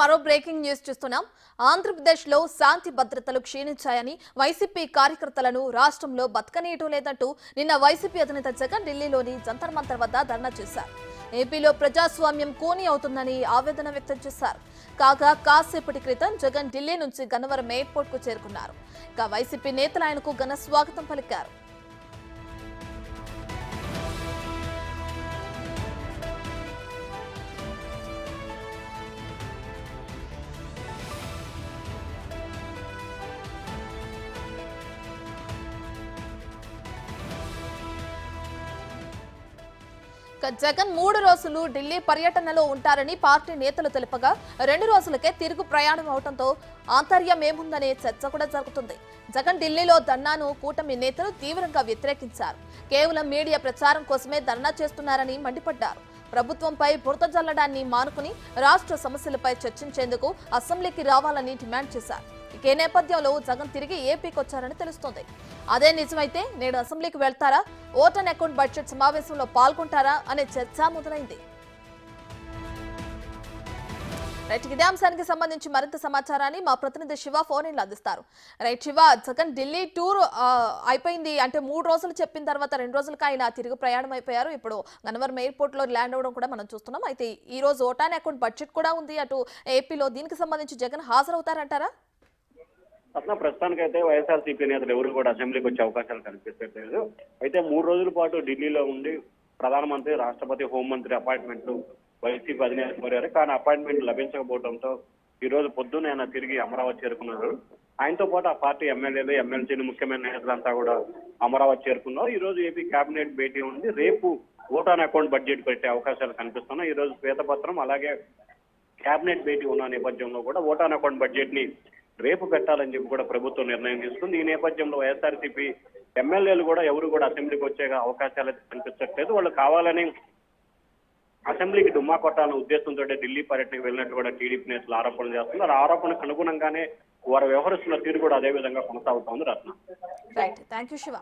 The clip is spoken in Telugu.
మరో బ్రేకింగ్ న్యూస్ చూస్తున్నాం. ఆంధ్రప్రదేశ్ లో శాంతి భద్రతలు క్షీణించాయని వైసీపీ కార్యకర్తలను రాష్ట్రంలో బతకనీయటం లేదంటూ నిన్న వైసీపీ అధినేత జగన్ ఢిల్లీలోని జంతర్ మంతర్ వద్ద ధర్నా చేశారు. ఏపీలో ప్రజాస్వామ్యం కోని అవుతుందని ఆవేదన వ్యక్తం చేశారు. కాగా కాసేపటి క్రితం జగన్ ఢిల్లీ నుంచి గన్నవరం ఎయిర్పోర్ట్ కు చేరుకున్నారు. ఇక వైసీపీ నేతలు ఆయనకు ఘన స్వాగతం పలికారు. జగన్ 3 రోజులు ఢిల్లీ పర్యటనలో ఉంటారని పార్టీ నేతలు తెలుపగా 2 రోజులకే తిరుగు ప్రయాణం అవడంతో ఆంతర్యం ఏముందనే చర్చ కూడా జరుగుతుంది. జగన్ ఢిల్లీలో ధర్నాను కూటమి నేతలు తీవ్రంగా వ్యతిరేకించారు. కేవలం మీడియా ప్రచారం కోసమే ధర్నా చేస్తున్నారని మండిపడ్డారు. ప్రభుత్వంపై బురద జల్లడాన్ని మానుకుని రాష్ట్ర సమస్యలపై చర్చించేందుకు అసెంబ్లీకి రావాలని డిమాండ్ చేశారు. ఈ నేపథ్యంలో జగన్ తిరిగి ఏపీకి వచ్చారని తెలుస్తోంది. అదే నిజమైతే నేడు అసెంబ్లీకి వెళ్తారా, ఓట్ అండ్ అకౌంట్ బడ్జెట్ సమావేశంలో పాల్గొంటారా అనే చర్చ మొదలైంది. రైట్, ఇదే అంశానికి సంబంధించి మరింత సమాచారాన్ని మా ప్రతినిధి శివ ఫోన్ ఇన్ అందిస్తారు. రైట్ శివ, జగన్ ఢిల్లీ టూర్ అయిపోయింది అంటే 3 రోజులు చెప్పిన తర్వాత 2 రోజులకి ఆయన తిరుగు ప్రయాణం అయిపోయారు. ఇప్పుడు గన్నవరం ఎయిర్పోర్ట్ లో ల్యాండ్ అవ్వడం కూడా మనం చూస్తున్నాం. అయితే ఈ రోజు ఓట్ అండ్ అకౌంట్ బడ్జెట్ కూడా ఉంది అటు ఏపీలో. దీనికి సంబంధించి జగన్ హాజరవుతారంటారా? ప్రస్తుతానికైతే వైఎస్ఆర్సీపీ నేతలు ఎవరు కూడా అసెంబ్లీకి వచ్చే అవకాశాలు కనిపించట్లేదు. అయితే 3 రోజుల పాటు ఢిల్లీలో ఉండి ప్రధానమంత్రి, రాష్ట్రపతి, హోంమంత్రి అపాయింట్మెంట్లు వైసీపీ అధినేత కోరారు. కానీ అపాయింట్మెంట్ లభించకపోవడంతో ఈ రోజు పొద్దున్న ఆయన తిరిగి అమరావతి చేరుకున్నారు. ఆయనతో పాటు ఆ పార్టీ ఎమ్మెల్యేలు, ఎమ్మెల్సీలు, ముఖ్యమైన నేతలంతా కూడా అమరావతి చేరుకున్నారు. ఈ రోజు ఏపీ కేబినెట్ భేటీ ఉంది. రేపు ఓట్ ఆన్ అకౌంట్ బడ్జెట్ పెట్టే అవకాశాలు కనిపిస్తున్నాయి. ఈ రోజు శ్వేతపత్రం అలాగే కేబినెట్ భేటీ ఉన్న నేపథ్యంలో కూడా ఓట్ ఆన్ అకౌంట్ బడ్జెట్ ని రేపు పెట్టాలని చెప్పి కూడా ప్రభుత్వం నిర్ణయం తీసుకుంది. ఈ నేపథ్యంలో వైఎస్ఆర్సీపీ ఎమ్మెల్యేలు కూడా ఎవరు కూడా అసెంబ్లీకి వచ్చే అవకాశాలు అయితే కనిపించట్లేదు. వాళ్ళు కావాలని అసెంబ్లీకి డుమ్మా కొట్టాలన్న ఉద్దేశంతో ఢిల్లీ పర్యటనకు వెళ్ళినట్టు కూడా టీడీపీ నేతలు ఆరోపణలు చేస్తున్నారు. ఆ ఆరోపణకు అనుగుణంగానే వారు వ్యవహరిస్తున్న తీరు కూడా అదే విధంగా కొనసాగుతోంది. రత్న. Right, thank you Shiva.